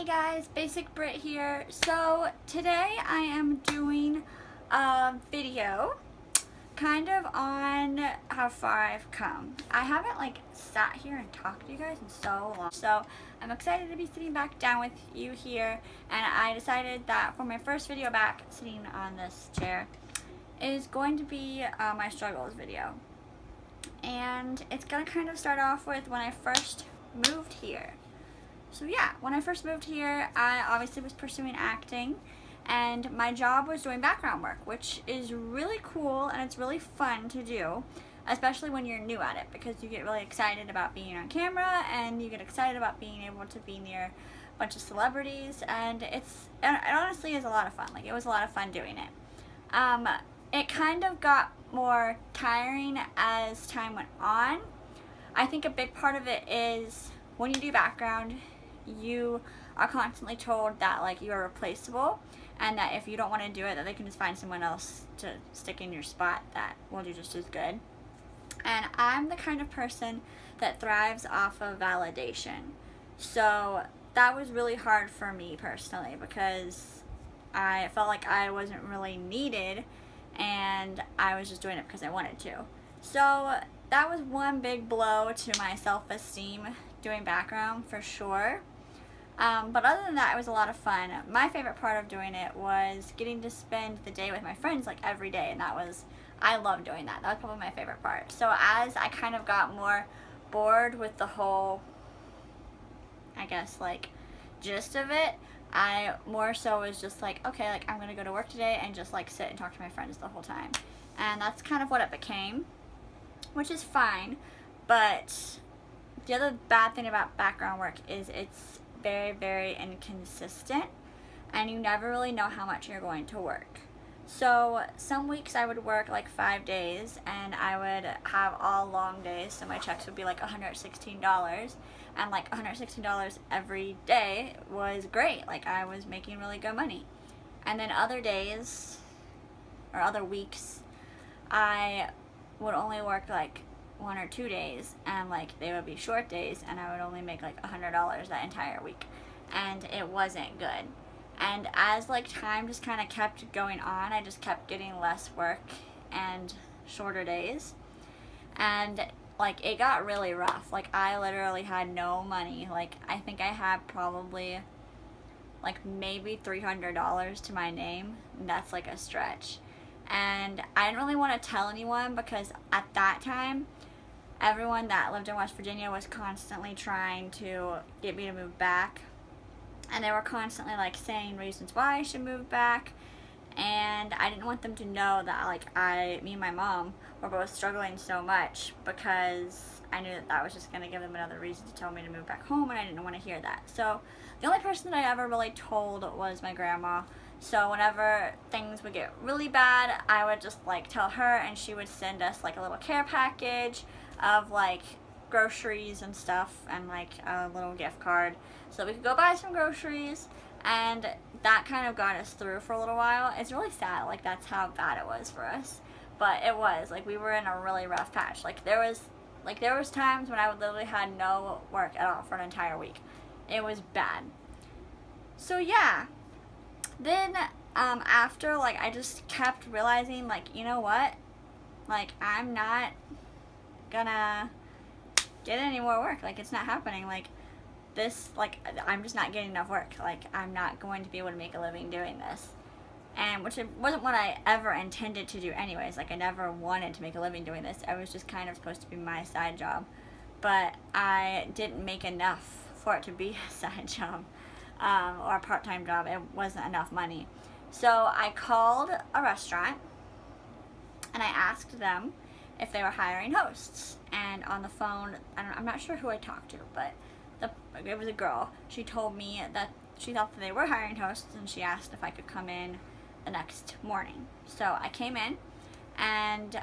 Hey guys, Basic Britt here. So today I am doing a video kind of on how far I've come. I haven't sat here and talked to you guys in so long. So I'm excited to be sitting back down with you here, and I decided that for my first video back sitting on this chair is going to be my struggles video. And it's gonna kind of start off with when I first moved here. So yeah, when I first moved here, I obviously was pursuing acting, and my job was doing background work, which is really cool and it's really fun to do, especially when you're new at it, because you get really excited about being on camera and you get excited about being able to be near a bunch of celebrities, and it honestly is a lot of fun. It was a lot of fun doing it. It kind of got more tiring as time went on. I think a big part of it is when you do background, you are constantly told that you are replaceable, and that if you don't want to do it, that they can just find someone else to stick in your spot that will do just as good. And I'm the kind of person that thrives off of validation. So that was really hard for me personally, because I felt like I wasn't really needed and I was just doing it because I wanted to. So that was one big blow to my self-esteem, doing background for sure. But other than that, it was a lot of fun. My favorite part of doing it was getting to spend the day with my friends every day, and I loved doing that. That was probably my favorite part. So as I kind of got more bored with the whole, I guess, gist of it, I more so was just okay, I'm gonna go to work today and just sit and talk to my friends the whole time. And that's kind of what it became, which is fine. But the other bad thing about background work is it's very, very inconsistent, and you never really know how much you're going to work. So some weeks I would work 5 days, and I would have all long days, so my checks would be $116, and $116 every day was great. I was making really good money. And then other days, or other weeks, I would only work 1 or 2 days, and they would be short days, and I would only make $100 that entire week, and it wasn't good. And as time just kind of kept going on, I just kept getting less work and shorter days, and it got really rough. I literally had no money. I think I had probably maybe $300 to my name, and that's a stretch. And I didn't really want to tell anyone, because at that time everyone that lived in West Virginia was constantly trying to get me to move back, and they were constantly saying reasons why I should move back, and I didn't want them to know that me and my mom were both struggling so much, because I knew that was just going to give them another reason to tell me to move back home, and I didn't want to hear that. So the only person that I ever really told was my grandma. So whenever things would get really bad, I would just tell her, and she would send us a little care package of groceries and stuff, and a little gift card so we could go buy some groceries. And that kind of got us through for a little while. It's really sad, that's how bad it was for us, but it was we were in a really rough patch. There was times when I would literally had no work at all for an entire week. It was bad. So yeah, then after I just kept realizing you know what, I'm not gonna get any more work. It's not happening. I'm just not getting enough work. I'm not going to be able to make a living doing this. And which it wasn't what I ever intended to do anyways. I never wanted to make a living doing this. I was just kind of supposed to be my side job, but I didn't make enough for it to be a side job or a part-time job. It wasn't enough money. So I called a restaurant and I asked them if they were hiring hosts, and on the phone, I'm not sure who I talked to, but it was a girl. She told me that she thought that they were hiring hosts, and she asked if I could come in the next morning. So I came in, and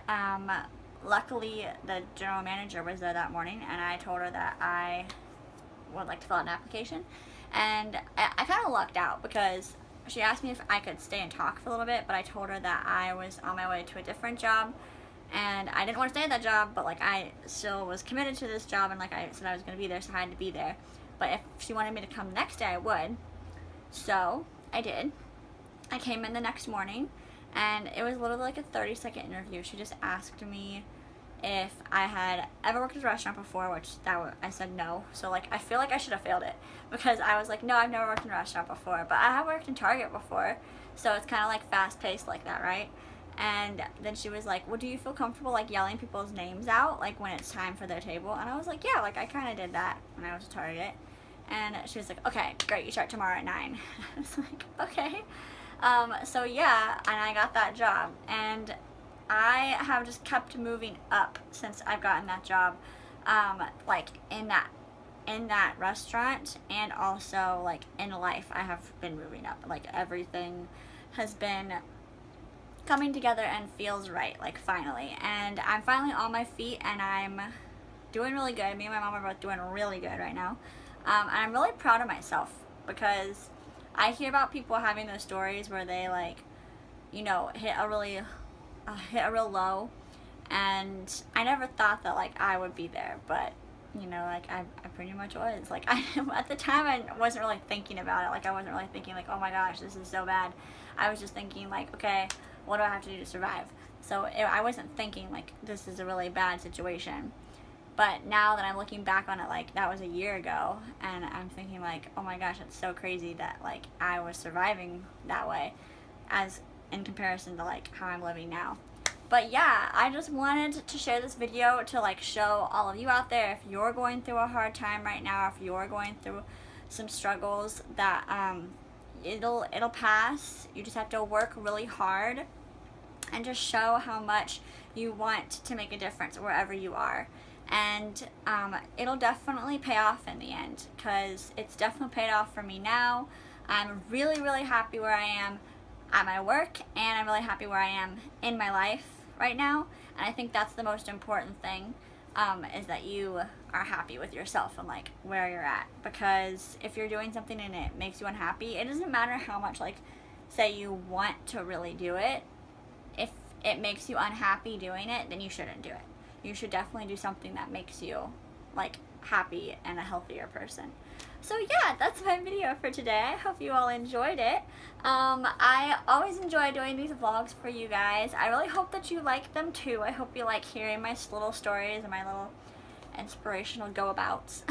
luckily the general manager was there that morning, and I told her that I would like to fill out an application. And I kind of lucked out, because she asked me if I could stay and talk for a little bit, but I told her that I was on my way to a different job, and I didn't want to stay at that job, but I still was committed to this job, and I said I was going to be there, so I had to be there. But if she wanted me to come the next day, I would. So I did. I came in the next morning, and it was literally like a 30-second interview. She just asked me if I had ever worked at a restaurant before, which I said no. So like I feel like I should have failed it, because I was like, no, I've never worked in a restaurant before, but I have worked in Target before, so it's kind of like fast paced like that, right? And then she was like, well, do you feel comfortable like yelling people's names out like when it's time for their table? And I was like, yeah, like I kind of did that when I was at Target. And she was like, okay, great, you start tomorrow at 9. I was like, okay. So yeah, and I got that job, and I have just kept moving up since I've gotten that job, like in that restaurant, and also like in life I have been moving up. Like everything has been coming together and feels right, like finally. And I'm finally on my feet, and I'm doing really good. Me and my mom are both doing really good right now. And I'm really proud of myself, because I hear about people having those stories where they like, you know, hit a real low, and I never thought that like I would be there, but you know, like I pretty much was. Like at the time I wasn't really thinking about it. Like I wasn't really thinking like, oh my gosh, this is so bad. I was just thinking like, okay, what do I have to do to survive? So I wasn't thinking like this is a really bad situation. But now that I'm looking back on it, like that was a year ago, and I'm thinking like, oh my gosh, it's so crazy that like I was surviving that way, as in comparison to like how I'm living now. But yeah, I just wanted to share this video to like show all of you out there, if you're going through a hard time right now, if you're going through some struggles, that it'll pass. You just have to work really hard and just show how much you want to make a difference wherever you are. And it'll definitely pay off in the end, because it's definitely paid off for me now. I'm really, really happy where I am at my work, and I'm really happy where I am in my life right now. And I think that's the most important thing, is that you are happy with yourself and like where you're at. Because if you're doing something and it makes you unhappy, it doesn't matter how much like say you want to really do it. If it makes you unhappy doing it, then you shouldn't do it. You should definitely do something that makes you like happy and a healthier person. So yeah, that's my video for today. I hope you all enjoyed it. I always enjoy doing these vlogs for you guys. I really hope that you like them too. I hope you like hearing my little stories and my little inspirational go-abouts.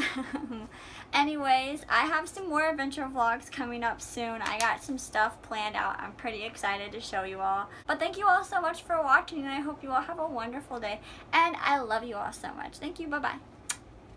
Anyways, I have some more adventure vlogs coming up soon. I got some stuff planned out. I'm pretty excited to show you all. But thank you all so much for watching, and I hope you all have a wonderful day. And I love you all so much. Thank you. Bye-bye.